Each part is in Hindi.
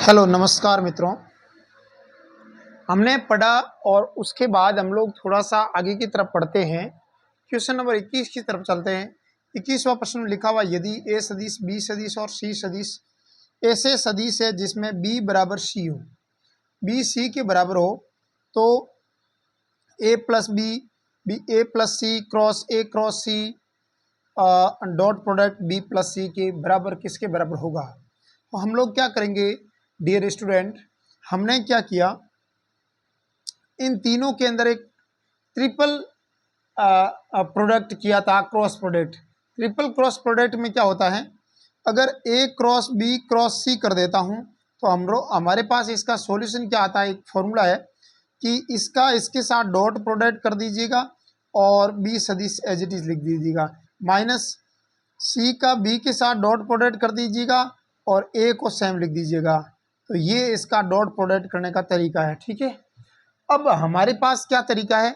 हेलो नमस्कार मित्रों। हमने पढ़ा और उसके बाद हम लोग थोड़ा सा आगे की तरफ पढ़ते हैं। क्वेश्चन नंबर 21 की तरफ चलते हैं। 21वां प्रश्न लिखा हुआ, यदि ए सदिश बी सदिश और सी सदिश ऐसे सदिश है जिसमें बी बराबर सी हो, बी सी के बराबर हो, तो A plus B, B A plus C cross C dot product B plus C के बराबर किसके बराबर होगा। तो हम लोग क्या करेंगे डियर स्टूडेंट, हमने क्या किया, इन तीनों के अंदर एक ट्रिपल प्रोडक्ट किया था, cross product. Triple cross product में क्या होता है, अगर ए क्रॉस बी क्रॉस सी कर देता हूं तो हमारे पास इसका सॉल्यूशन क्या आता है, एक फॉर्मूला है कि इसका इसके साथ डॉट प्रोडक्ट कर दीजिएगा और बी सदिश एज इट इज लिख दीजिएगा, माइनस सी का बी के साथ डॉट प्रोडक्ट कर दीजिएगा और ए को सेम लिख दीजिएगा। तो ये इसका डॉट प्रोडक्ट करने का तरीका है, ठीक है। अब हमारे पास क्या तरीका है,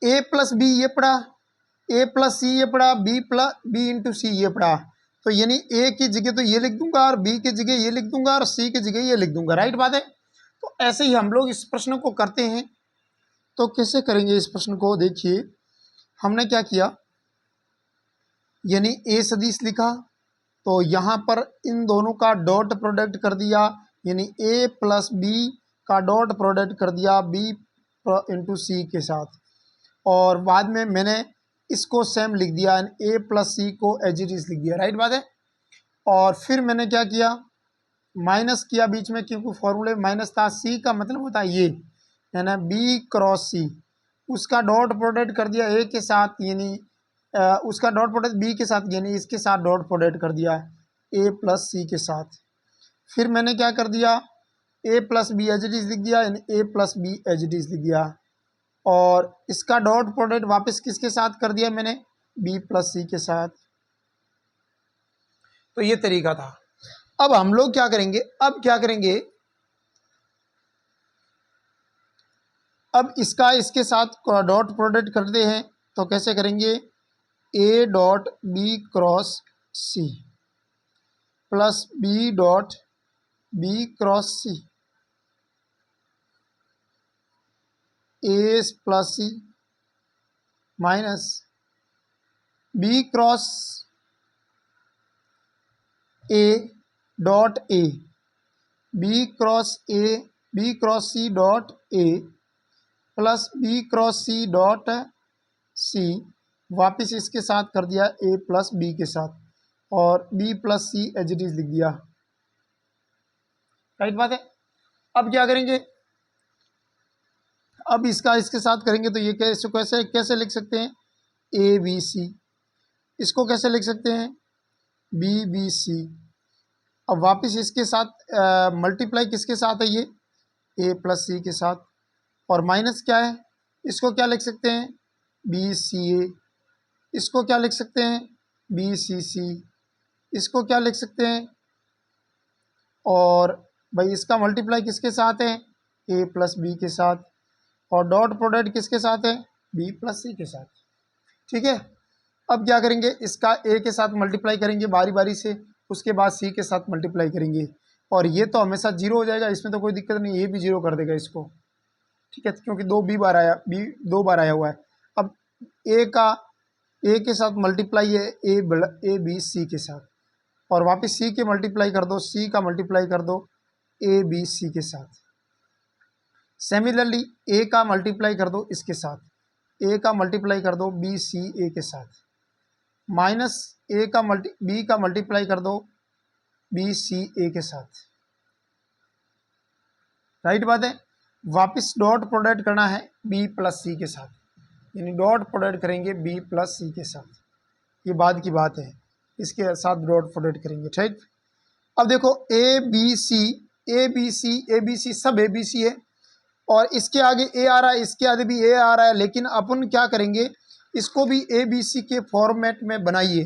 ए प्लस बी ये पढ़ा, ए प्लस सी ये पढ़ा, बी इंटू सी ये पढ़ा। तो यानी ए की जगह तो ये लिख दूंगा और बी की जगह ये लिख दूंगा और सी की जगह ये लिख दूंगा, राइट बात है। तो ऐसे ही हम लोग इस प्रश्न को करते हैं। तो कैसे करेंगे इस प्रश्न को, देखिए हमने क्या किया, यानी ए सदिश लिखा तो यहाँ पर इन दोनों का डॉट प्रोडक्ट कर दिया, यानी ए प्लस बी का डॉट प्रोडक्ट कर दिया बी इंटू सी के साथ, और बाद में मैंने इसको सेम लिख दिया, ए प्लस सी को एज इट इज लिख दिया, राइट बात है। और फिर मैंने क्या किया, माइनस किया बीच में, क्योंकि फॉर्मूले में माइनस था। सी का मतलब होता है ये, यानी बी क्रॉस सी, उसका डॉट प्रोडक्ट कर दिया ए के साथ, यानी उसका डॉट प्रोडक्ट बी के साथ, यानी इसके साथ डॉट प्रोडक्ट कर दिया ए प्लस सी के साथ। फिर मैंने क्या कर दिया, A plus B as it is लिख दिया, यानी A plus B as it is लिख दिया, और इसका डॉट प्रोडक्ट वापस किसके साथ कर दिया मैंने, बी प्लस सी के साथ। तो ये तरीका था। अब हम लोग क्या करेंगे, अब इसका इसके साथ डॉट प्रोडक्ट करते हैं। तो कैसे करेंगे, A dot B cross C plus B dot B cross C, A plus C minus B cross A dot A, B cross C dot A plus B cross C dot C, वापिस इसके साथ कर दिया ए प्लस बी के साथ, और B plus C as it is लिख दिया, राइट बात है। अब क्या करेंगे, अब इसका इसके साथ करेंगे तो ये कैसे कैसे कैसे लिख सकते हैं, ए बी सी, इसको कैसे लिख सकते हैं, बी बी सी। अब वापस इसके साथ मल्टीप्लाई किसके साथ है, ये ए प्लस सी के साथ, और माइनस क्या है, इसको क्या लिख सकते हैं, बी सी ए, इसको क्या लिख सकते हैं, बी सी सी, इसको क्या लिख सकते हैं, और भाई इसका मल्टीप्लाई किसके साथ है, ए प्लस बी के साथ, और डॉट प्रोडक्ट किसके साथ है, बी प्लस सी के साथ, ठीक है। अब क्या करेंगे, इसका ए के साथ मल्टीप्लाई करेंगे बारी बारी से, उसके बाद सी के साथ मल्टीप्लाई करेंगे, और ये तो हमेशा जीरो हो जाएगा, इसमें तो कोई दिक्कत नहीं, ये भी जीरो कर देगा इसको, ठीक है, क्योंकि दो बार आया हुआ है। अब ए के साथ मल्टीप्लाई है ए बी सी के साथ, और वापस सी के मल्टीप्लाई कर दो, सी का मल्टीप्लाई कर दो ए बी सी के साथ। सिमिलरली ए का मल्टीप्लाई कर दो इसके साथ, ए का मल्टीप्लाई कर दो बी सी ए के साथ, माइनस बी का मल्टीप्लाई कर दो बी सी ए के साथ, राइट बात है। वापस डॉट प्रोडक्ट करना है बी प्लस सी के साथ, यानी डॉट प्रोडक्ट करेंगे बी प्लस सी के साथ, ये बाद की बात है, इसके साथ डॉट प्रोडक्ट करेंगे, ठीक। अब देखो ए बी सी सब ए बी सी है, और इसके आगे ए आ रहा है, इसके आगे भी ए आ रहा है, लेकिन अपन क्या करेंगे, इसको भी ए बी सी के फॉर्मेट में बनाइए।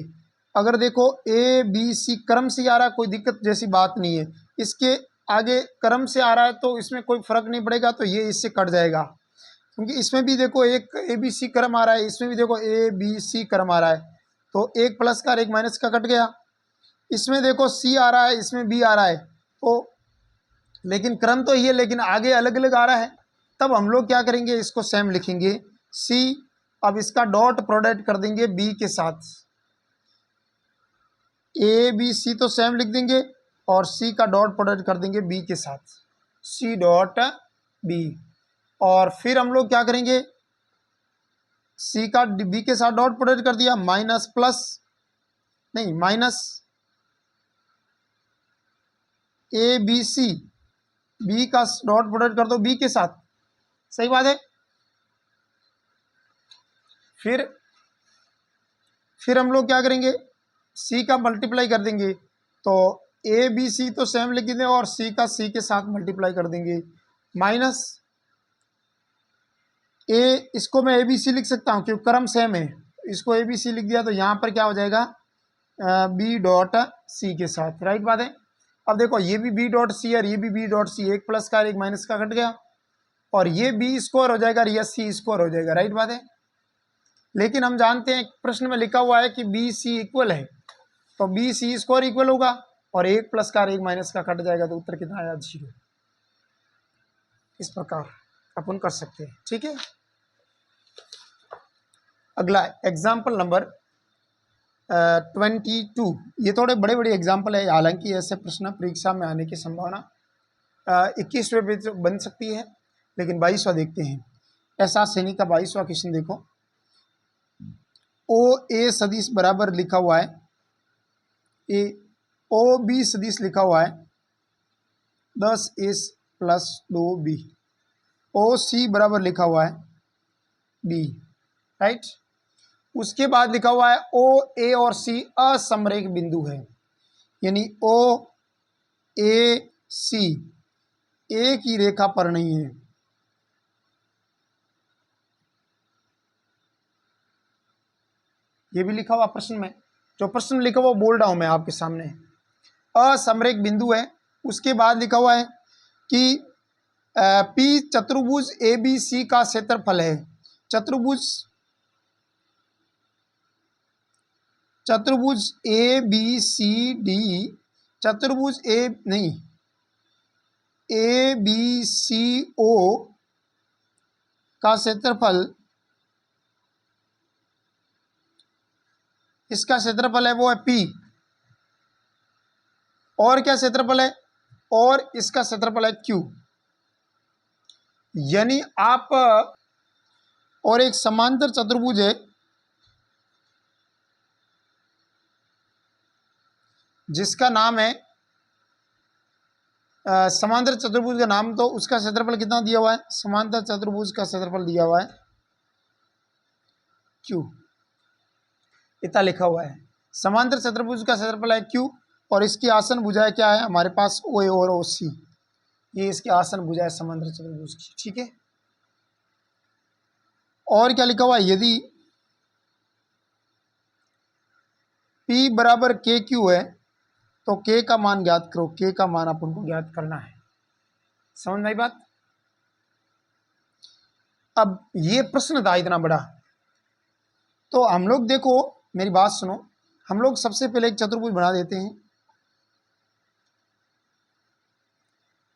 अगर देखो ए बी सी क्रम से आ रहा है, कोई दिक्कत जैसी बात नहीं है, इसके आगे क्रम से आ रहा है तो इसमें कोई फर्क नहीं पड़ेगा, तो ये इससे कट जाएगा, क्योंकि इसमें भी देखो एक ए बी सी क्रम आ रहा है, इसमें भी देखो ए बी सी क्रम आ रहा है, तो एक प्लस का और एक माइनस का कट गया। इसमें देखो सी आ रहा है, इसमें बी आ रहा है, ओ, लेकिन क्रम तो ये, लेकिन आगे अलग अलग आ रहा है। तब हम लोग क्या करेंगे, इसको सेम लिखेंगे सी। अब इसका डॉट प्रोडक्ट कर देंगे बी के साथ, ए बी सी तो सेम लिख देंगे और सी का डॉट प्रोडक्ट कर देंगे बी के साथ, सी डॉट बी। और फिर हम लोग क्या करेंगे, सी का बी के साथ डॉट प्रोडक्ट कर दिया, माइनस प्लस नहीं minus A B C, B का डॉट प्रोडक्ट कर दो बी के साथ, सही बात है। फिर हम लोग क्या करेंगे, सी का मल्टीप्लाई कर देंगे, तो ए बी सी तो सेम लिख देंगे और सी का सी के साथ मल्टीप्लाई कर देंगे, माइनस ए, इसको मैं ए बी सी लिख सकता हूँ क्योंकि क्रम सेम है, इसको ए बी सी लिख दिया तो यहाँ पर क्या हो जाएगा, बी डॉट सी के साथ, राइट बात है। अब देखो ये भी बी डॉट सी और ये भी बी डॉट सी, एक प्लस का एक माइनस का कट गया, और ये बी स्क्वायर हो जाएगा और ये सी स्क्वायर हो जाएगा, राइट बात है। लेकिन हम जानते हैं प्रश्न में लिखा हुआ है कि बी सी इक्वल है, तो बी सी स्क्वायर इक्वल होगा और एक प्लस का एक माइनस का कट जाएगा, तो उत्तर कितना आया, 0। इस प्रकार अपन कर सकते हैं, ठीक है। अगला एग्जाम्पल नंबर 22। ये थोड़े बड़े बड़े एग्जाम्पल है, हालांकि ऐसे प्रश्न परीक्षा में आने की संभावना 21वें पे तो बन सकती है, लेकिन 22वां देखते हैं। ऐसा श्रेणी का 22वां क्वेश्चन देखो, ओ ए सदिश बराबर लिखा हुआ है, ए ओ बी सदिश लिखा हुआ है 10 एस प्लस 2 बी, ओ सी बराबर लिखा हुआ है बी, राइट। उसके बाद लिखा हुआ है ओ ए और सी असमरेख बिंदु है, यानी ओ ए सी एक ही रेखा पर नहीं है। ये भी लिखा हुआ प्रश्न में, जो प्रश्न लिखा हुआ बोल रहा हूं मैं आपके सामने, असमरेख बिंदु है। उसके बाद लिखा हुआ है कि पी चतुर्भुज ए बी सी का क्षेत्रफल है, चतुर्भुज ए बी सी डी, चतुर्भुज ए बी सी ओ का क्षेत्रफल, इसका क्षेत्रफल है वो है पी, और क्या क्षेत्रफल है, और इसका क्षेत्रफल है क्यू। यानी आप, और एक समांतर चतुर्भुज है जिसका नाम है समांतर चतुर्भुज का नाम, तो उसका क्षेत्रफल कितना दिया हुआ है, समांतर चतुर्भुज का क्षेत्रफल दिया हुआ है क्यू, इतना लिखा हुआ है। समांतर चतुर्भुज का क्षेत्रफल है क्यू, और इसकी आसन भुजाएं क्या है हमारे पास, ओ ए और ओ सी, ये इसकी आसन भुजाएं समांतर चतुर्भुज की, ठीक है। और क्या लिखा हुआ है, यदि P बराबर के क्यू है तो K का मान ज्ञात करो, K का मान अपन को ज्ञात करना है, समझ में आई बात। अब ये प्रश्न था इतना बड़ा, तो हम लोग देखो मेरी बात सुनो, हम लोग सबसे पहले एक चतुर्भुज बना देते हैं,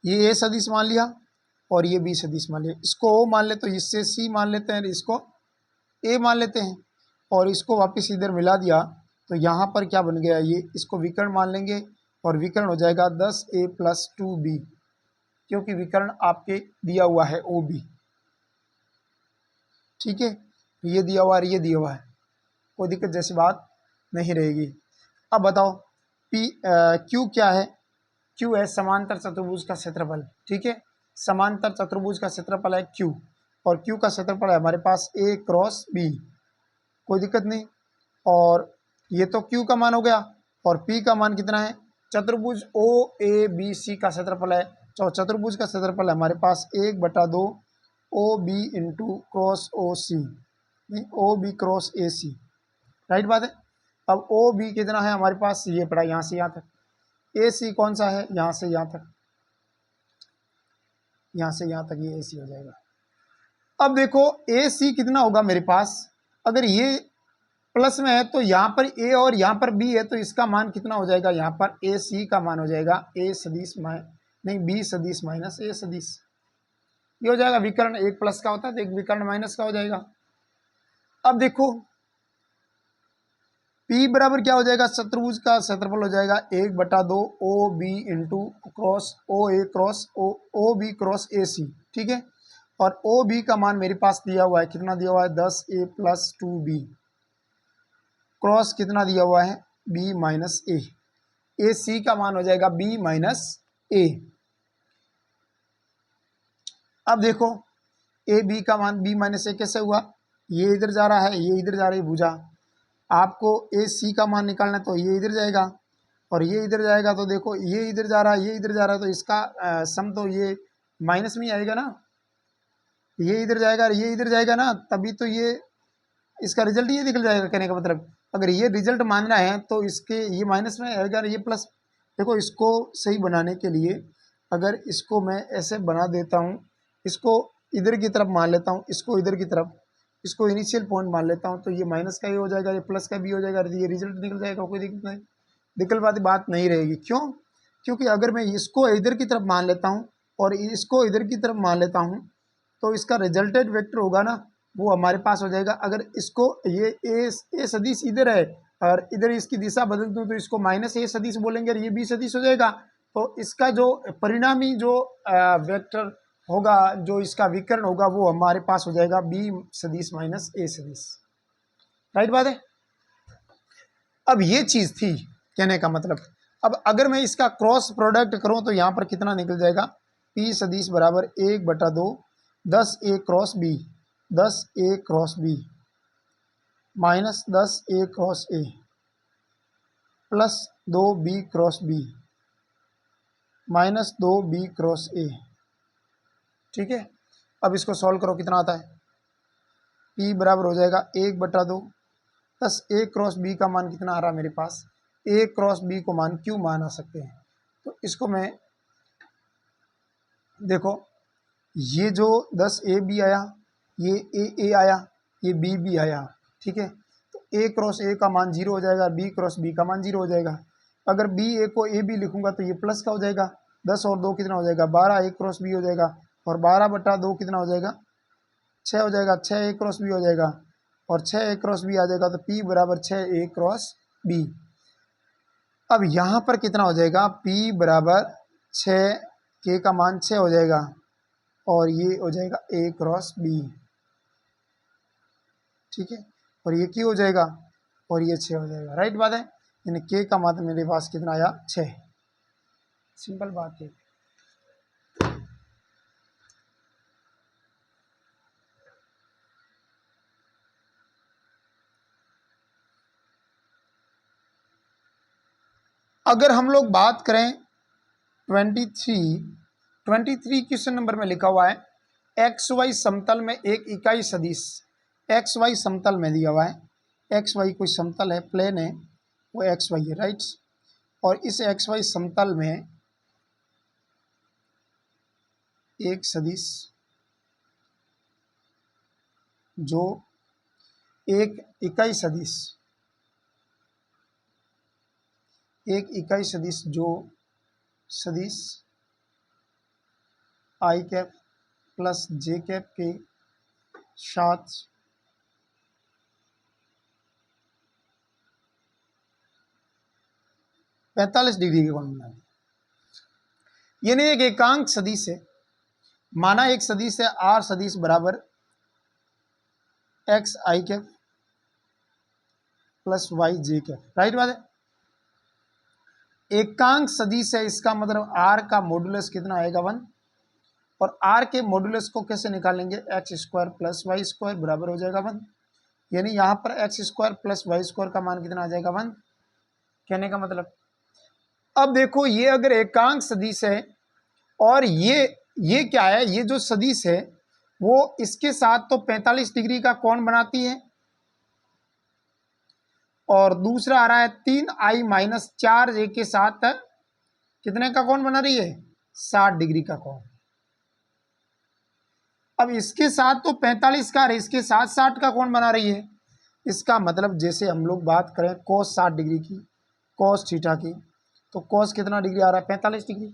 ये ए सदिश मान लिया और ये बी सदिश मान लिया, इसको ओ मान ले तो इससे सी मान लेते हैं, इसको ए मान लेते हैं, और इसको वापस इधर मिला दिया तो यहाँ पर क्या बन गया, ये इसको विकर्ण मान लेंगे और विकर्ण हो जाएगा 10a प्लस 2b, क्योंकि विकर्ण आपके दिया हुआ है ओ बी, ठीक है। ये दिया हुआ है, ये दिया हुआ है, कोई दिक्कत जैसी बात नहीं रहेगी। अब बताओ क्यू क्या है, क्यू है समांतर चतुर्भुज का क्षेत्रफल, ठीक है। समांतर चतुर्भुज का क्षेत्रफल है क्यू, और क्यू का क्षेत्रफल है हमारे पास ए क्रॉस बी, कोई दिक्कत नहीं। और ये तो क्यू का मान हो गया, और पी का मान कितना है, चतुर्भुज ओ ए बी सी का क्षेत्रफल है, तो चतुर्भुज का क्षेत्रफल है हमारे पास 1/2 O B into cross O C, O B cross A C, right बात है। अब ओ बी कितना है हमारे पास, ये पड़ा यहाँ से यहाँ तक, ए सी कौन सा है, यहाँ से यहाँ तक, यहाँ से यहाँ तक, ये ए सी हो जाएगा। अब देखो ए सी कितना होगा मेरे पास, अगर ये प्लस में है तो यहाँ पर ए और यहाँ पर बी है, तो इसका मान कितना हो जाएगा, यहाँ पर ए सी का मान हो जाएगा ए सदिश नहीं बी सदिश माइनस ए सदिश। ये हो जाएगा विकर्ण, एक प्लस का होता है तो एक विकर्ण माइनस का हो जाएगा। अब देखो P बराबर क्या हो जाएगा, चतुर्भुज का क्षेत्रफल हो जाएगा 1/2 O B into cross O A cross O B cross A C, ठीक है। और ओ बी का मान मेरे पास दिया हुआ है, कितना दिया हुआ है 10a + 2b, क्रॉस कितना दिया हुआ है b - ए सी का मान हो जाएगा b - ए। अब देखो ए बी का मान b - ए कैसे हुआ, ये इधर जा रहा है, ये इधर जा रही है भुजा, आपको ए सी का मान निकालना है तो ये इधर जाएगा और ये इधर जाएगा, तो देखो ये इधर जा रहा है, ये इधर जा रहा है, तो इसका सम तो ये माइनस में ही आएगा ना, ये इधर जाएगा और ये इधर जाएगा ना, तभी तो ये इसका रिजल्ट ये निकल जाएगा। कहने का मतलब अगर ये रिजल्ट मानना है तो इसके ये माइनस में आएगा और ये प्लस। देखो इसको सही बनाने के लिए अगर इसको मैं ऐसे बना देता हूँ, इसको इधर की तरफ मान लेता हूँ, इसको इधर की तरफ, इसको इनिशियल पॉइंट मान लेता हूँ, तो ये माइनस का ही हो जाएगा, ये प्लस का भी हो जाएगा, ये रिजल्ट निकल जाएगा, कोई दिक्कत नहीं, दिक्कत वाली बात नहीं रहेगी। क्यों, क्योंकि अगर मैं इसको इधर की तरफ मान लेता हूँ और इसको इधर की तरफ मान लेता हूँ तो इसका रिजल्टेड वेक्टर होगा ना वो हमारे पास हो जाएगा। अगर इसको ये ए सदिश इधर है और इधर इसकी दिशा बदल दूँ तो इसको -a सदिश बोलेंगे और ये b सदिश हो जाएगा, तो इसका जो परिणामी जो वेक्टर होगा, जो इसका विकर्ण होगा वो हमारे पास हो जाएगा b सदिश - a सदिश। राइट बात है। अब ये चीज थी कहने का मतलब। अब अगर मैं इसका क्रॉस प्रोडक्ट करूं तो यहां पर कितना निकल जाएगा, p सदिश बराबर 1/2 10a cross b, 10a cross b minus 10a cross a plus 2b cross b minus 2b cross a, ठीक है। अब इसको सॉल्व करो, कितना आता है, p बराबर हो जाएगा 1/2 10 a क्रॉस b का मान कितना आ रहा है मेरे पास, a क्रॉस b को मान क्यों मान आ सकते हैं, तो इसको मैं देखो ये जो 10ab आया, ये a आया, ये b आया, ठीक है। तो a क्रॉस a का मान 0 हो जाएगा, b क्रॉस b का मान 0 हो जाएगा। अगर a को ab लिखूंगा तो ये प्लस का हो जाएगा, 10 और 2 कितना हो जाएगा 12 a क्रॉस b हो जाएगा, और 12/2 कितना हो जाएगा 6 हो जाएगा, 6 a क्रॉस b हो जाएगा, और 6 a क्रॉस b आ जाएगा, तो p बराबर 6 a क्रॉस b। अब यहाँ पर कितना हो जाएगा, p बराबर 6 k का मान 6 हो जाएगा और ये हो जाएगा a क्रॉस b, ठीक है। और ये क्यों हो जाएगा और ये 6 हो जाएगा, राइट बात है। यानी k का मान मेरे पास कितना आया 6, सिंपल बात है। अगर हम लोग बात करें 23 क्वेश्चन नंबर में लिखा हुआ है, एक्स वाई समतल में एक इकाई सदिश, एक्स वाई समतल में दिया हुआ है, एक्स वाई कोई समतल है, प्लेन है, वो एक्स वाई है, राइट। और इस एक्स वाई समतल में एक सदिश जो एक इकाई सदिश जो सदिश आई कैप प्लस जे कैप के साथ पैंतालीस डिग्री के कोण बनाए। यानी एक एकांक सदिश है, माना एक सदिश है आर सदिश बराबर एक्स आई कैप प्लस वाई जे कैप, राइट बात है। एकांक सदिश है, इसका मतलब आर का मॉडुलस कितना आएगा 1, और आर के मॉडुलस को कैसे निकालेंगे, X square plus Y square बराबर हो जाएगा 1। यानी यहाँ पर X square plus Y square का मान कितना आ जाएगा 1, कहने का मतलब। अब देखो ये अगर एकांक सदिश है और ये क्या है, ये जो सदिश है वो इसके साथ तो 45 डिग्री का कोण बनाती है, और दूसरा आ रहा है 3i - 4j के साथ कितने का कोण बना रही है 60 डिग्री का कोण। अब इसके साथ तो 45 का और इसके साथ 60 का कोण बना रही है, इसका मतलब जैसे हम लोग बात करें cos 60 डिग्री की, cos थीटा की, तो cos कितना डिग्री आ रहा है 45 डिग्री,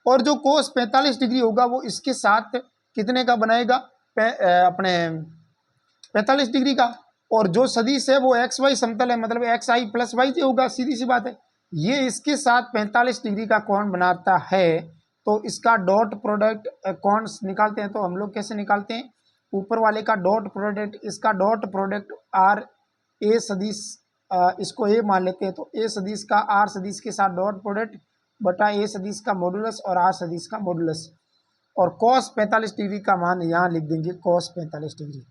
और जो cos 45 डिग्री होगा वो इसके साथ कितने का बनाएगा अपने 45 डिग्री का, और जो सदिश है वो एक्स वाई समतल है, मतलब एक्स आई प्लस वाई जी होगा, सीधी सी बात है। ये इसके साथ 45 डिग्री का कोण बनाता है, तो इसका डॉट प्रोडक्ट कोण निकालते हैं तो हम लोग कैसे निकालते हैं, ऊपर वाले का डॉट प्रोडक्ट, इसका डॉट प्रोडक्ट आर ए सदिश, इसको ए मान लेते हैं, तो ए सदिश का आर सदिश के साथ डॉट प्रोडक्ट बटा ए सदिश का मॉडुलस और आर सदिश का मॉडुलस, और cos 45 डिग्री का मान यहाँ लिख देंगे cos 45 डिग्री।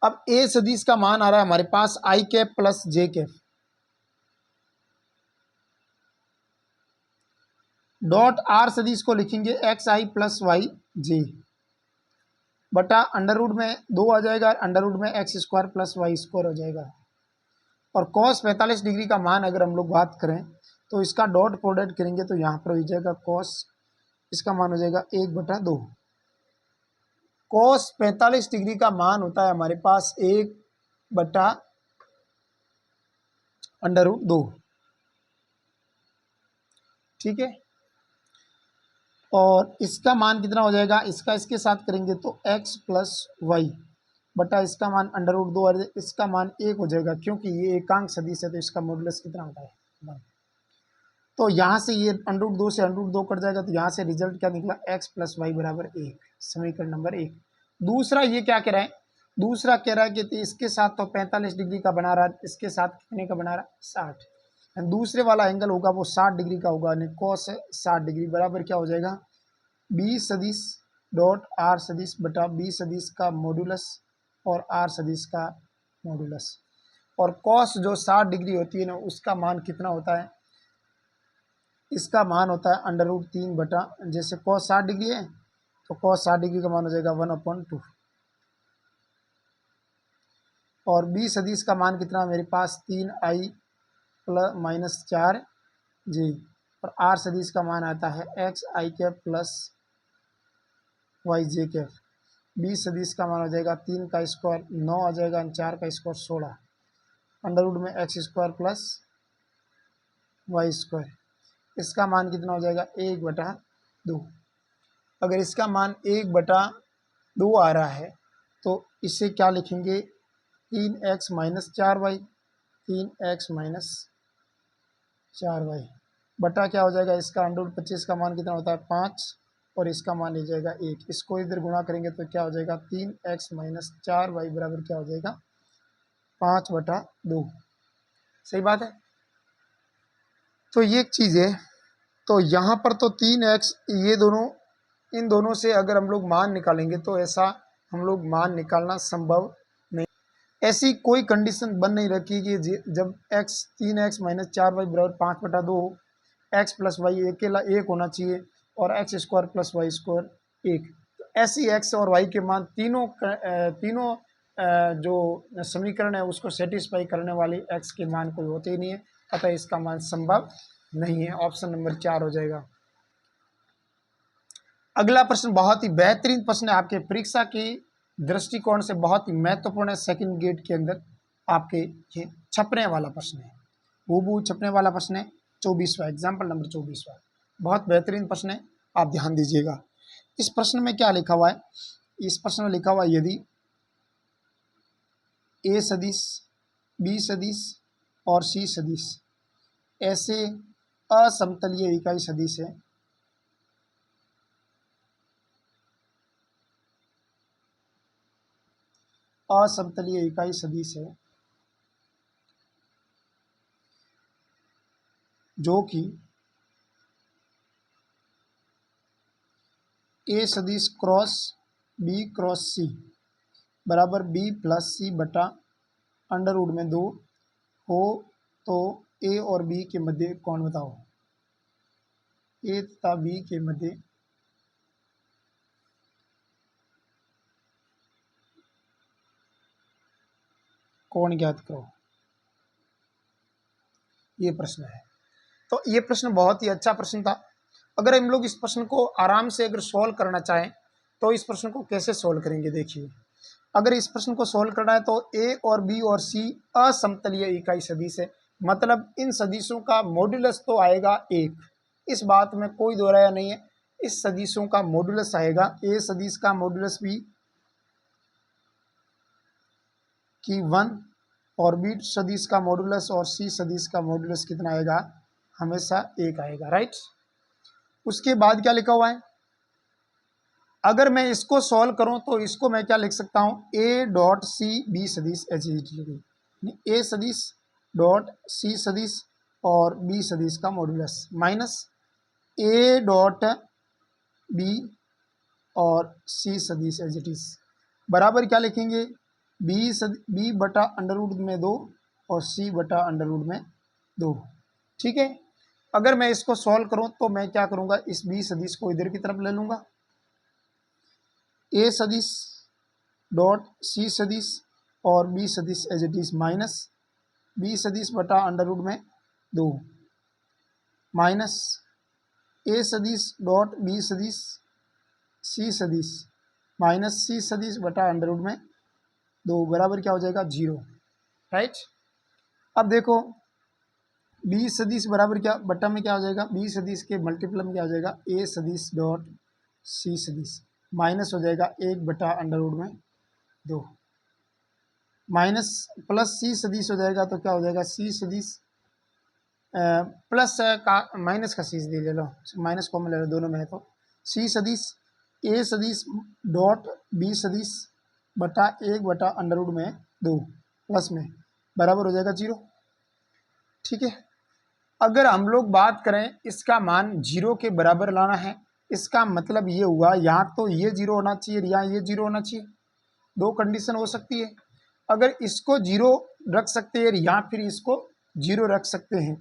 अब ए सदिश का मान आ रहा है हमारे पास I cap plus J cap, dot R सदिश को लिखेंगे X I plus Y J बटा अंडर रूट में 2 आ जाएगा, अंडर रूट में X square plus Y square हो जाएगा, और cos 45 डिग्री का मान अगर हम लोग बात करें तो इसका डॉट प्रोडक्ट करेंगे तो यहाँ पर हो जाएगा cos, इसका मान हो जाएगा 1/2। cos 45 डिग्री का मान होता है हमारे पास 1/√2, ठीक है, और इसका मान कितना हो जाएगा, इसका इसके साथ करेंगे तो x प्लस वाई बटा इसका मान अंडर रूट 2, और इसका मान 1 हो जाएगा, क्योंकि ये एकांक सदिश है तो इसका मॉडुलस कितना होता है 1। तो यहाँ से ये अंडर रूट 2 से अंडर रूट 2 कट जाएगा, तो यहाँ से रिजल्ट क्या निकला, x प्लस वाई बराबर 1, समीकरण नंबर 1। दूसरा ये क्या कह रहा है, दूसरा कह रहा है कि इसके साथ तो 45 डिग्री का बना रहा है, इसके साथ कितने का बना रहा है 60, दूसरे वाला एंगल होगा वो 60 डिग्री का होगा, cos 60 डिग्री बराबर क्या हो जाएगा, बी सदिश डॉट आर सदिश बटा बी सदिश का मॉडुलस और आर सदिश का मॉडुलस, और cos जो 60 डिग्री होती है ना उसका मान कितना होता है, इसका मान होता है अंडर रूट 3 बटा, जैसे cos 60 डिग्री है तो cos 60 डिग्री का मान हो जाएगा 1/2, और बी सदिश का मान कितना मेरे पास 3i प्लस माइनस 4 जी, और आर सदिश का मान आता है एक्स आई कैप प्लस वाई जे कैप, बी सदिश का मान हो जाएगा 3 का स्क्वायर 9 आ जाएगा, 4 का स्क्वायर 16, अंडर रूट में X square plus Y square, इसका मान कितना हो जाएगा 1/2। अगर इसका मान 1/2 आ रहा है तो इसे क्या लिखेंगे, 3x minus 4y, 3x minus 4y बटा क्या हो जाएगा, इसका अंडर रूट 25 का मान कितना होता है 5, और इसका मान ले जाएगा 1, इसको इधर गुणा करेंगे तो क्या हो जाएगा 3x माइनस 4y बराबर क्या हो जाएगा 5/2, सही बात है। तो ये एक चीज़ है, तो यहाँ पर तो 3x, ये दोनों, इन दोनों से अगर हम लोग मान निकालेंगे तो ऐसा हम लोग मान निकालना संभव नहीं, ऐसी कोई कंडीशन बन नहीं रखी कि जब x 3x माइनस 4y बराबर 5/2, x प्लस वाई अकेला 1 होना चाहिए और X square plus Y square 1, ऐसी x और y के मान तीनों जो समीकरण है उसको सेटिस्फाई करने वाली x के मान कोई होते ही नहीं है, अतः इसका मान संभव नहीं है, ऑप्शन नंबर 4 हो जाएगा। अगला प्रश्न बहुत ही बेहतरीन प्रश्न है, आपके परीक्षा की दृष्टिकोण से बहुत ही महत्वपूर्ण है, सेकंड गेट के अंदर आपके ये छपने वाला प्रश्न है, वो छपने वाला प्रश्न है 24वां, एग्जाम्पल नंबर 24वां, बहुत बेहतरीन प्रश्न है, आप ध्यान दीजिएगा। इस प्रश्न में क्या लिखा हुआ है, इस प्रश्न में लिखा हुआ है यदि ए सदिश, बी सदिश और सी सदिश ऐसे असमतलीय इकाई सदिश है असमतलीय इकाई सदिश है जो कि ए सदिश क्रॉस बी क्रॉस सी बराबर बी प्लस सी बटा अंडर रूट में 2 हो, तो ए और बी के मध्य कौन बताओ, ए तथा बी के मध्य कौन ज्ञात करो, ये प्रश्न है। तो ये प्रश्न बहुत ही अच्छा प्रश्न था। अगर हम लोग इस प्रश्न को आराम से अगर सॉल्व करना चाहें तो इस प्रश्न को कैसे सॉल्व करेंगे, देखिए अगर इस प्रश्न को सोल्व करना है तो ए और बी और सी असमतलीय इकाई सदिश है, मतलब इन सदिशों का मॉड्यूलस तो आएगा 1, इस बात में कोई दो राय नहीं है। इस सदिशों का मॉड्यूलस आएगा, ए सदिश का मॉड्यूलस भी कि 1 और बी सदिश का मॉड्यूलस और सी सदिश का मॉड्यूलस कितना आएगा, हमेशा 1 आएगा, राइट। उसके बाद क्या लिखा हुआ है, अगर मैं इसको सॉल्व करूं तो इसको मैं क्या लिख सकता हूं, ए डॉट सी बी सदिश ए सदिश डॉट सी सदिश और बी सदिश का modulus minus A dot B और सी सदिश एज इट इज बराबर क्या लिखेंगे, बी बटा अंडर रूट में 2 और सी बटा अंडर रूट में 2। ठीक है, अगर मैं इसको सॉल्व करूं तो मैं क्या करूंगा, इस बी सदिश को इधर की तरफ ले लूंगा, ए सदिश डॉट सी सदिश और बी सदिश as it is minus B सदिश बटा अंडर रूट में 2 माइनस ए सदिश डॉट बी सदिश सी सदिश माइनस सी सदिश बटा अंडर रूट में 2 बराबर क्या हो जाएगा 0, राइट। अब देखो बी सदिश बराबर क्या बटा में क्या हो जाएगा, बी सदिश के मल्टीपल में क्या हो जाएगा, ए सदिश डॉट सी सदिश माइनस हो जाएगा 1 बटा अंडर रूट में 2 माइनस प्लस सी सदिश हो जाएगा तो क्या हो जाएगा, सी सदिश प्लस का माइनस का सी सदिश ले लो, माइनस कॉमन ले लो दोनों में है, तो सी सदिश ए सदिश डॉट बी सदिश बटा 1 बटा अंडर रूट में 2 प्लस में बराबर हो जाएगा 0। ठीक है, अगर हम लोग बात करें इसका मान 0 के बराबर लाना है, इसका मतलब ये हुआ यहाँ तो ये 0 होना चाहिए, यहाँ ये 0 होना चाहिए, 2 कंडीशन हो सकती है। अगर इसको 0 रख सकते हैं या फिर इसको 0 रख सकते हैं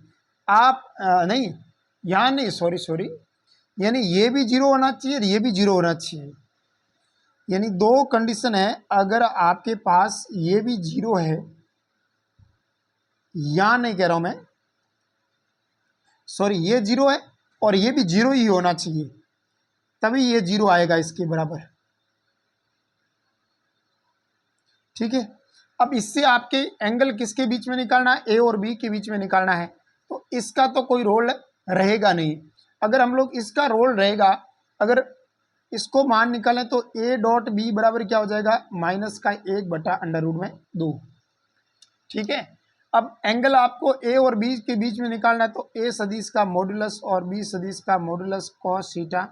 आप, नहीं यहाँ नहीं, सॉरी, यानी ये भी 0 होना चाहिए, ये भी 0 होना चाहिए, यानी 2 कंडीशन है। अगर आपके पास ये भी 0 है, या नहीं कह रहा हूं मैं, सॉरी ये 0 है और ये भी 0 ही होना चाहिए, तभी ये 0 आएगा इसके बराबर। ठीक है, अब इससे आपके एंगल किसके बीच में निकालना है, ए और बी के बीच में निकालना है, तो इसका तो कोई रोल रहेगा नहीं। अगर हम लोग इसका रोल रहेगा, अगर इसको मान निकालें तो ए डॉट बी बराबर क्या हो जाएगा, माइनस का 1 बटा अंडर रूट में 2। ठीक है, अब एंगल आपको ए और बी के बीच में निकालना है, तो ए सदिश का मॉड्यूलस और बी सदिश का मॉड्यूलस कॉस थीटा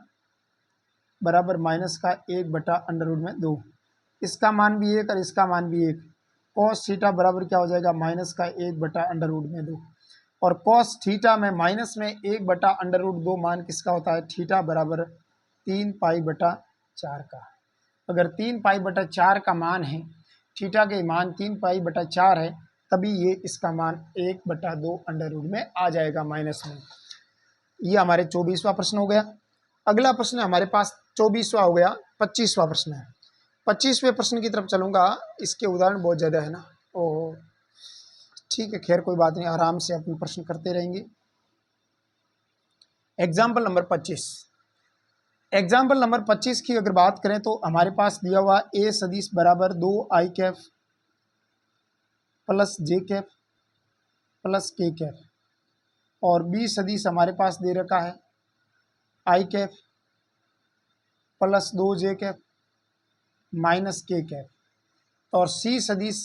बराबर माइनस का 1 बटा अंडर रूट में 2, इसका मान भी 1 और इसका मान भी 1, कॉस थीटा बराबर क्या हो जाएगा, माइनस का 1 बटा अंडर रूट में 2, और कॉस थीटा में माइनस में 1 बटा अंडर रूट 2 मान किसका होता है, थीटा बराबर 3 पाई बटा 4 का। अगर 3 पाई बटा 4 का मान है, थीटा के मान 3 पाई बटा 4 है, तभी ये इसका मान 1 बटा 2 अंडर रूट में आ जाएगा माइनस में। ये हमारे 24वां प्रश्न हो गया। अगला प्रश्न हमारे पास 24वां हो गया, 25वां प्रश्न है। 25वें प्रश्न की तरफ चलूंगा, इसके उदाहरण बहुत ज़्यादा है ना, ओह ठीक है, खैर कोई बात नहीं, आराम से अपने प्रश्न करते रहेंगे। एग्जाम्पल नंबर 25, एग्जाम्पल नंबर 25 की अगर बात करें तो हमारे पास दिया हुआ ए सदिश बराबर 2 आई कैफ प्लस जे कैफ प्लस के कैफ, और बी सदिश हमारे पास दे रखा है आई कैफ प्लस 2 जे कैफ माइनस के कैफ, और सी सदिश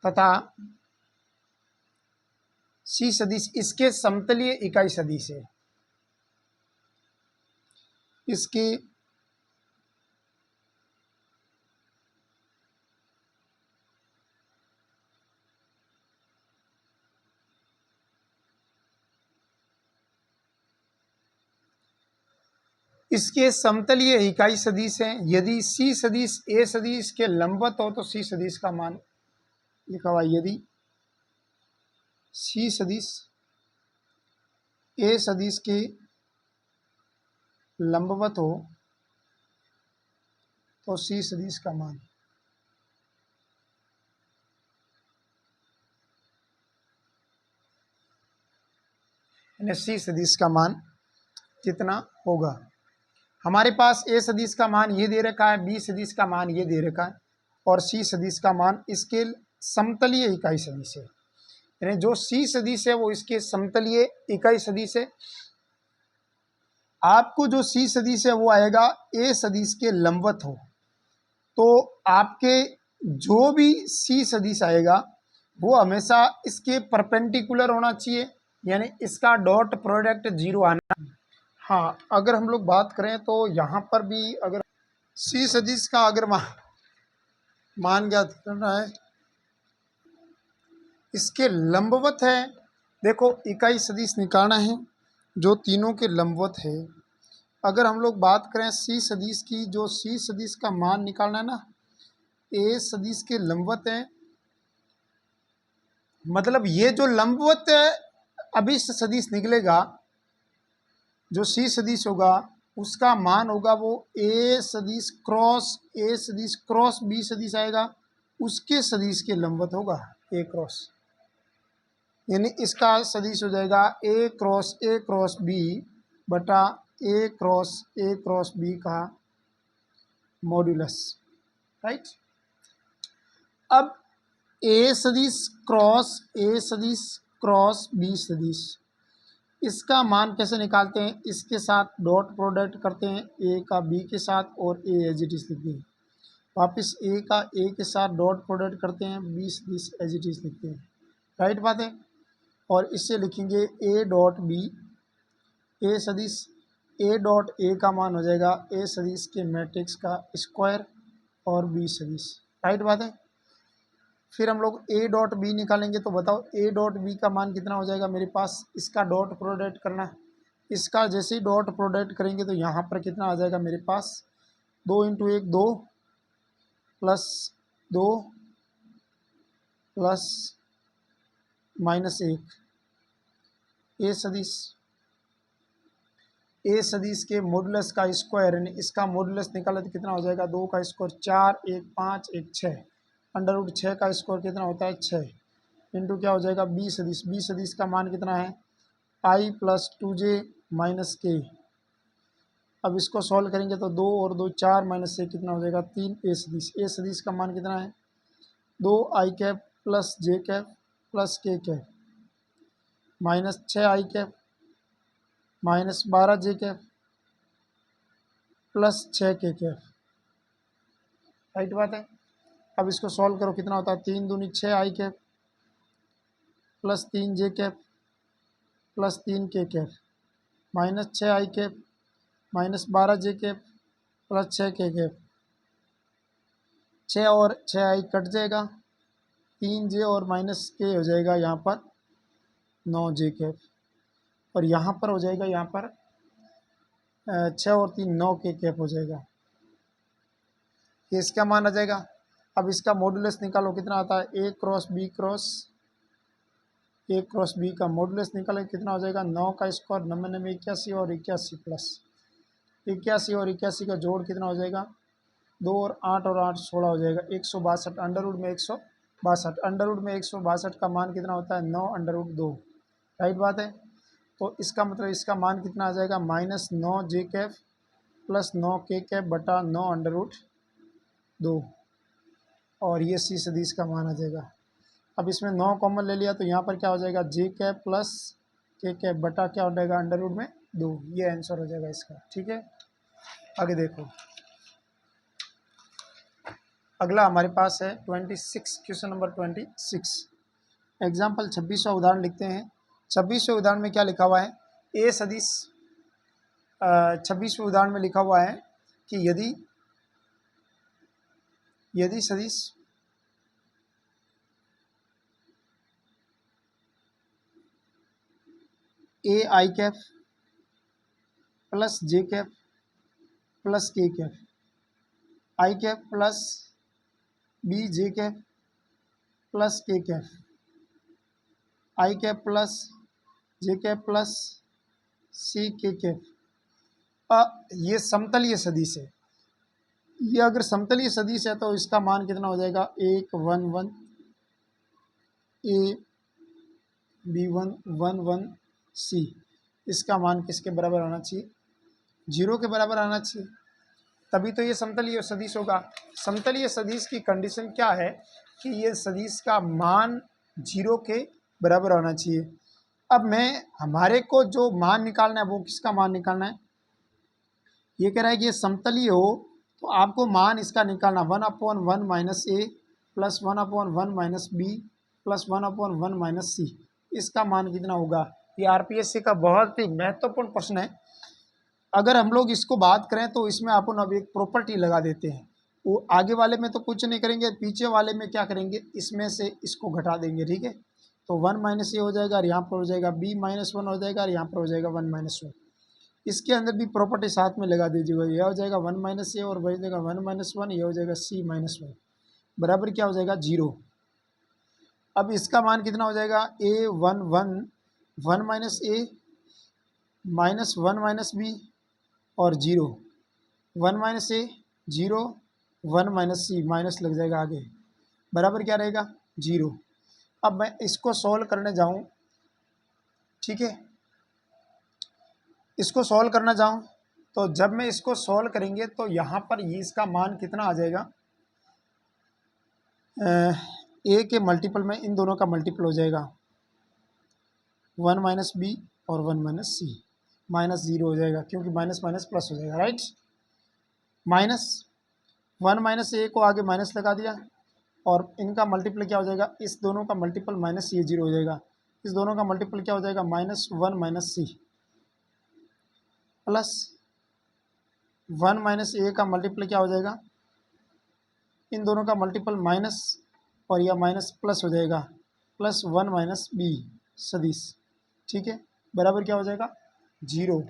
तथा सी सदिश इसके समतलीय इकाई सदिश है, इसकी इसके समतलीय इकाई सदिश हैं। यदि सी सदिश ए सदिश के लंबवत हो तो सी सदिश का मान लिखा हुआ, यदि सी सदिश ए सदिश के लंबवत हो तो सी सदिश का मान, यानी सी सदिश का मान कितना होगा। हमारे पास ए सदिश का मान ये दे रखा है, बी सदिश का मान ये दे रखा है, और सी सदिश का मान इसके समतलीय इकाई सदिश है, यानी जो सी सदिश है वो इसके समतलीय इकाई सदिश है। आपको जो सी सदिश है वो आएगा ए सदिश के लंबवत हो, तो आपके जो भी सी सदिश आएगा वो हमेशा इसके परपेंडिकुलर होना चाहिए, यानी इसका डॉट प्रोडक्ट 0 आना। हाँ, अगर हम लोग बात करें तो यहाँ पर भी अगर सी सदिश का अगर मान ज्ञात करना है, इसके लंबवत है, देखो इकाई सदिश निकालना है जो तीनों के लंबवत है। अगर हम लोग बात करें सी सदिश की, जो सी सदिश का मान निकालना है ना, ए सदिश के लंबवत है, मतलब ये जो लंबवत अभिष्ट सदिश निकलेगा, जो सी सदिश होगा उसका मान होगा वो ए सदिश क्रॉस बी सदिश आएगा, उसके सदिश के लंबवत होगा ए क्रॉस, यानी इसका सदिश हो जाएगा ए क्रॉस बी बटा ए क्रॉस बी का मॉड्यूलस, राइट। अब ए सदिश क्रॉस बी सदिश, इसका मान कैसे निकालते हैं, इसके साथ डॉट प्रोडक्ट करते हैं ए का बी के साथ और ए एज इट इज लिखते हैं, वापस ए का ए के साथ डॉट प्रोडक्ट करते हैं, बी सदिश एज इट इज लिखते हैं, राइट बात है। और इससे लिखेंगे ए डॉट बी, ए सदिश ए डॉट ए का मान हो जाएगा ए सदिश के मैट्रिक्स का स्क्वायर और बी सदिश, राइट बात है। फिर हम लोग ए डॉट बी निकालेंगे, तो बताओ ए डॉट बी का मान कितना हो जाएगा मेरे पास, इसका डॉट प्रोडक्ट करना है, इसका जैसे ही डॉट प्रोडक्ट करेंगे तो यहाँ पर कितना आ जाएगा मेरे पास, 2 इंटू 1 2 प्लस 2 प्लस माइनस 1, ए सदिश के मॉडुलस का स्क्वायर, यानी इसका मॉडुलस निकाला तो कितना हो जाएगा, 2 का स्क्वायर 4, 1 5, 1 6, अंडर रूट 6 का स्क्वायर कितना होता है 6, इंटू क्या हो जाएगा बी सदिश का मान कितना है आई प्लस 2j माइनस के। अब इसको सॉल्व करेंगे तो 2 और 2 4 माइनस से कितना हो जाएगा 3, ए सदिश का मान कितना है 2 आई cap plus J cap plus K cap minus 6 आई कैप माइनस 12 जे कैप प्लस 6 के कैप, राइट बात है। अब इसको सॉल्व करो कितना होता है 3 दूनी 6 आई कैप प्लस 3 जे कैप प्लस 3 के कैप माइनस 6 आई कैप माइनस 12 जे कैप प्लस 6 के कैप, 6 और 6 आई कट जाएगा, 3 जे और माइनस के हो जाएगा यहाँ पर 9 जे कैप, और यहाँ पर हो जाएगा यहाँ पर 6 और 3 9 के कैप हो जाएगा, ये इसका मान आ जाएगा। अब इसका मॉडुलस निकालो कितना आता है ए क्रॉस बी का मॉडुलस निकाले कितना हो जाएगा 9 का स्क्वायर 99 81 और 81 प्लस 81 और 81 का जोड़ कितना हो जाएगा 2 और 8 और 8 16 हो जाएगा 162, अंडर रूट में 162, अंडर रूट में 162 का मान कितना होता है 9 अंडर रूट 2, राइट बात है। तो इसका मतलब इसका मान कितना आ जाएगा माइनस 9 जे कैप प्लस 9 के कैप बटा 9 अंडर रूट 2, और ये सी सदिश का मान आ जाएगा। अब इसमें 9 कॉमन ले लिया तो यहाँ पर क्या हो जाएगा जे कैप प्लस के कैप बटा क्या हो जाएगा अंडर रूट में 2, ये आंसर हो जाएगा इसका, ठीक है। आगे देखो, अगला हमारे पास है 26, क्वेश्चन नंबर 26, एग्जाम्पल 26वां उदाहरण लिखते हैं। 26वें उदाहरण में क्या लिखा हुआ है, ए सदिश 26वें उदाहरण में लिखा हुआ है कि यदि सदिश A I cap plus J cap plus K cap I cap plus B J cap plus K cap I cap plus J cap plus C K cap, ये समतलीय सदिश है। ये अगर समतलीय सदिश है तो इसका मान कितना हो जाएगा 1 1 1 ए बी 1 1 1 सी, इसका मान किसके बराबर आना चाहिए 0 के बराबर आना चाहिए, तभी तो ये समतलीय सदिश होगा। समतलीय सदिश की कंडीशन क्या है कि ये सदिश का मान 0 के बराबर होना चाहिए। अब मैं हमारे को जो मान निकालना है वो किसका मान निकालना है, ये कह रहा है कि ये समतलीय हो तो आपको मान इसका निकालना 1/1 minus A plus 1/1 minus B plus 1/1 minus C, इसका मान कितना होगा। ये आरपीएससी का बहुत ही महत्वपूर्ण प्रश्न है। अगर हम लोग इसको बात करें तो इसमें अपन अब एक प्रॉपर्टी लगा देते हैं। वो आगे वाले में तो कुछ नहीं करेंगे, पीछे वाले में क्या करेंगे, इसमें से इसको घटा देंगे। ठीक है, तो 1 माइनस ए हो जाएगा और यहाँ पर हो जाएगा b-1 हो जाएगा और यहाँ पर हो जाएगा 1-1। इसके अंदर भी प्रॉपर्टी साथ में लगा दीजिएगा, यह हो जाएगा 1 माइनस ए और वही जाएगा 1-1, यह हो जाएगा c-1 बराबर क्या हो जाएगा 0। अब इसका मान कितना हो जाएगा a 1 minus A minus 1 minus B और 0, 1 minus A 0, 1 minus C, minus लग जाएगा आगे, बराबर क्या रहेगा 0। अब मैं इसको सॉल्व करने जाऊं, ठीक है, इसको सॉल्व करना जाऊं तो जब मैं इसको सॉल्व करेंगे तो यहाँ पर ये इसका मान कितना आ जाएगा, ए के मल्टीपल में इन दोनों का मल्टीपल हो जाएगा 1 माइनस बी और 1 माइनस सी, माइनस 0 हो जाएगा क्योंकि माइनस माइनस प्लस हो जाएगा, राइट। माइनस 1 माइनस ए को आगे माइनस लगा दिया और इनका मल्टीपल क्या हो जाएगा, इस दोनों का मल्टीपल माइनस ये 0 हो जाएगा, इस दोनों का मल्टीपल क्या हो जाएगा -1 माइनस सी प्लस 1 माइनस ए का मल्टीपल क्या हो जाएगा, इन दोनों का मल्टीपल माइनस और यह माइनस प्लस हो जाएगा प्लस 1 माइनस बी सदिश, ठीक है, बराबर क्या हो जाएगा 0।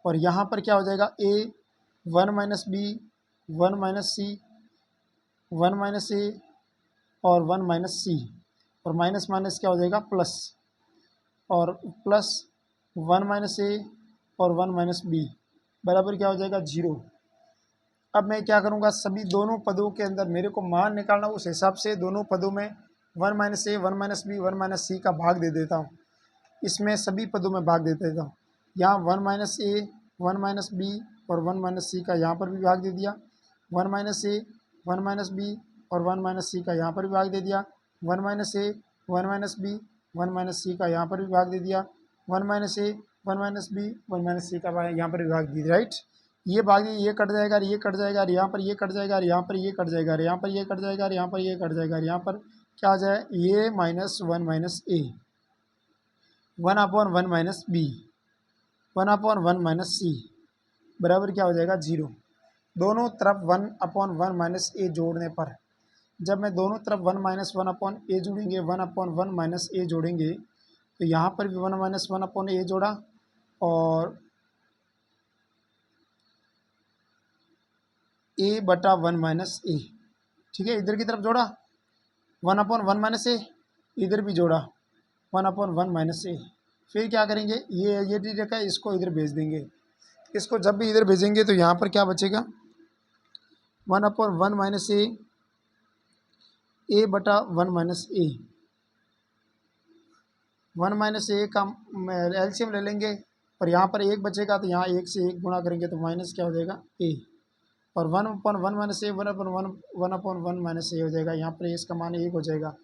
और यहाँ पर क्या हो जाएगा ए 1 माइनस बी 1 माइनस सी 1 माइनस ए और 1 माइनस सी और माइनस माइनस क्या हो जाएगा प्लस और प्लस 1 माइनस ए और 1 माइनस बी बराबर क्या हो जाएगा 0। अब मैं क्या करूँगा, सभी दोनों पदों के अंदर मेरे को मान निकालना, उस हिसाब से दोनों पदों में 1 माइनस ए 1 माइनस बी 1 माइनस सी का भाग दे देता हूँ, इसमें सभी पदों में भाग दे देता हूँ। यहाँ 1 माइनस ए 1 माइनस बी और 1 माइनस सी का यहाँ पर भी भाग दे दिया, 1 माइनस ए 1 माइनस बी और 1 माइनस सी का यहाँ पर भी भाग दे दिया, 1 माइनस ए 1 माइनस बी 1 माइनस सी का यहाँ पर भी भाग दे दिया, 1 माइनस ए 1 माइनस बी 1 माइनस सी का यहाँ पर भी भाग दे दिया, राइट। ये भाग ये कट जाएगा और ये कट जाएगा और यहाँ पर ये कट जाएगा और यहाँ पर ये कट जाएगा और यहाँ पर ये कट जाएगा और यहाँ पर ये कट जाएगा और यहाँ पर क्या आ जाए ये -1 माइनस ए 1/1 माइनस बी 1/1 माइनस सी बराबर क्या हो जाएगा 0। दोनों तरफ 1/1 माइनस ए जोड़ने पर, जब मैं दोनों तरफ 1 - 1 जोड़ेंगे 1/1 माइनस ए जोड़ेंगे तो यहाँ पर भी 1 - 1 ए जोड़ा और a/1 माइनस ए, ठीक है, इधर की तरफ जोड़ा 1/1 माइनस ए, इधर भी जोड़ा 1/1 माइनस ए। फिर क्या करेंगे, ये डी रखा है, इसको इधर भेज देंगे, इसको जब भी इधर भेजेंगे तो यहाँ पर क्या बचेगा 1/1 माइनस ए a/1 माइनस ए, 1 माइनस ए का एलसीएम ले लेंगे और यहाँ पर 1 बचेगा तो यहाँ 1 से 1 गुणा करेंगे तो माइनस क्या हो जाएगा ए और 1/1 माइनस ए 1/1 माइनस ए हो जाएगा, यहाँ पर इसका मान 1 हो जाएगा।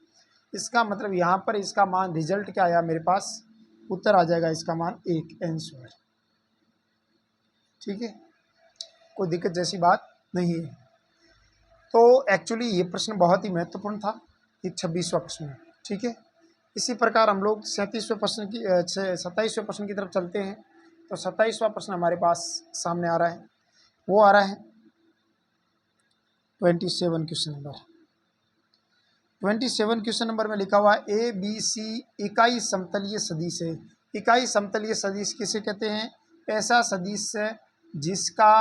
इसका मतलब यहाँ पर इसका मान रिजल्ट क्या आया मेरे पास, उत्तर आ जाएगा इसका मान 1 आंसर, ठीक है, कोई दिक्कत जैसी बात नहीं है। तो एक्चुअली ये प्रश्न बहुत ही महत्वपूर्ण था, एक 26वां प्रश्न है, ठीक है। इसी प्रकार हम लोग 27वें प्रश्न की 27वें प्रश्न की तरफ चलते हैं। तो 27वां प्रश्न हमारे पास सामने आ रहा है, वो आ रहा है 27 क्वेश्चन नंबर। 27 क्वेश्चन नंबर में लिखा हुआ है ए बी सी इकाई समतलीय सदिश है। इकाई समतलीय सदिश किसे कहते हैं, ऐसा सदिश जिसका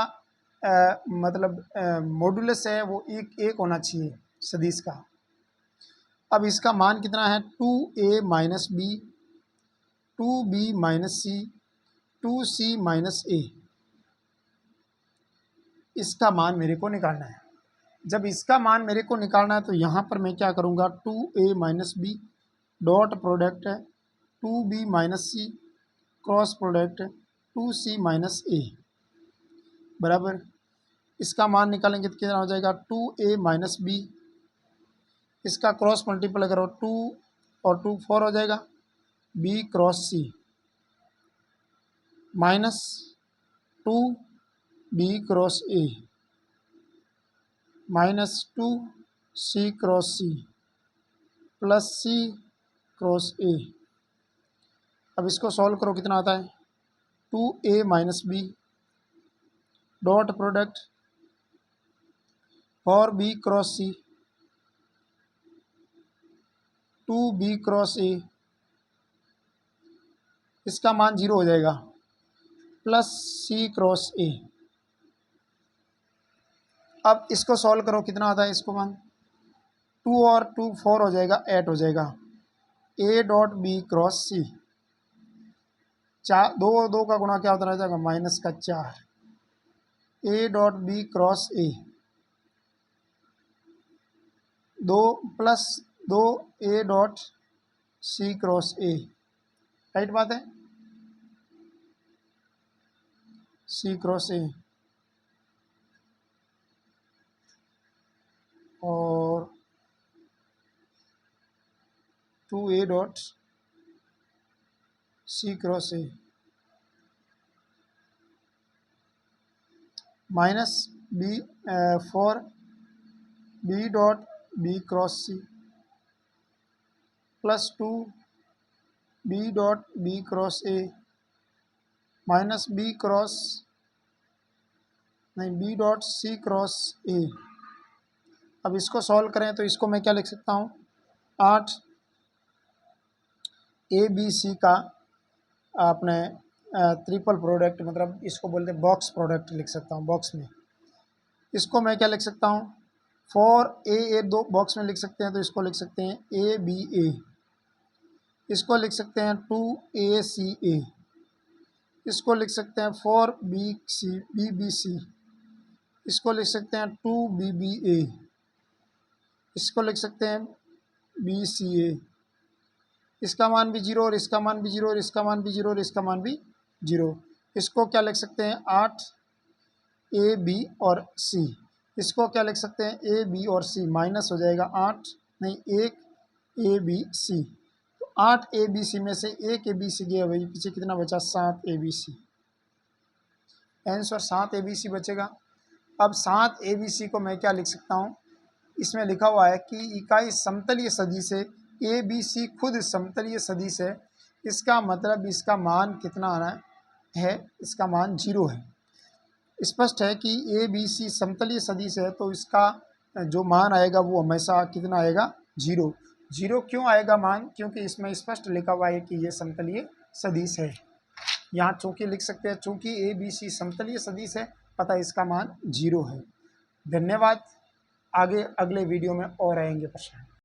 मतलब मॉडुलस है वो एक होना चाहिए सदिश का। अब इसका मान कितना है 2a minus B 2b minus C 2c minus A, इसका मान मेरे को निकालना है। जब इसका मान मेरे को निकालना है तो यहाँ पर मैं क्या करूँगा 2a minus B dot product है 2b minus C cross product 2c minus A बराबर, इसका मान निकालेंगे तो कितना हो जाएगा 2a माइनस बी। इसका क्रॉस मल्टीप्लाई करो 2 और 2 4 हो जाएगा, b cross C minus 2 b cross A minus 2 C cross C plus C cross A. अब इसको सॉल्व करो, कितना आता है 2a minus B dot product for b cross C 2b cross A, इसका मान 0 हो जाएगा, प्लस सी क्रॉस ए। अब इसको सॉल्व करो, कितना आता है इसको मान 2 और 2 4 हो जाएगा, 8 हो जाएगा। ए डॉट बी क्रॉस सी, 2 और 2 का गुणा क्या होता रह जाएगा माइनस का 4। A dot B cross A 2 plus 2 A dot C cross A, right बात है, सी क्रॉस ए और 2a dot C cross A minus B 4 B dot B cross C plus 2 B dot B cross A minus B cross नहीं B dot C cross A. अब इसको सॉल्व करें तो इसको मैं क्या लिख सकता हूँ 8 ए बी सी का अपने ट्रिपल प्रोडक्ट, मतलब इसको बोलते हैं बॉक्स प्रोडक्ट लिख सकता हूँ बॉक्स में। इसको मैं क्या लिख सकता हूँ 4a 2 बॉक्स में लिख सकते हैं तो इसको लिख सकते हैं ए बी ए, इसको लिख सकते हैं 2a सी ए, इसको लिख सकते हैं 4b C B B C, इसको लिख सकते हैं 2b बी ए, इसको लिख सकते हैं बी सी ए। इसका मान भी 0 और इसका मान भी 0 और इसका मान भी 0 और इसका मान भी 0। इसको क्या लिख सकते हैं 8 ए बी और सी, इसको क्या लिख सकते हैं ए बी और सी, माइनस हो जाएगा 8 नहीं 1 ए बी सी। तो 8 ए बी सी में से 1 ए बी सी गया, वही पीछे कितना बचा 7 A B C, answer 7 A B C बचेगा। अब 7 ए बी सी को मैं क्या लिख सकता हूँ, इसमें लिखा हुआ है कि इकाई समतलीय सदिश है, ए बी सी खुद समतलीय सदिश है, इसका मतलब इसका मान कितना आना है, इसका मान 0 है। स्पष्ट है कि ए बी सी समतलीय सदिश है तो इसका जो मान आएगा वो हमेशा कितना आएगा 0। 0 क्यों आएगा मान, क्योंकि इसमें स्पष्ट लिखा हुआ है कि ये समतलीय सदिश है। यहाँ चूँकि लिख सकते हैं चूँकि ए बी सी समतलीय सदिश है, पता इसका मान 0 है। धन्यवाद। आगे अगले वीडियो में और आएंगे प्रश्न।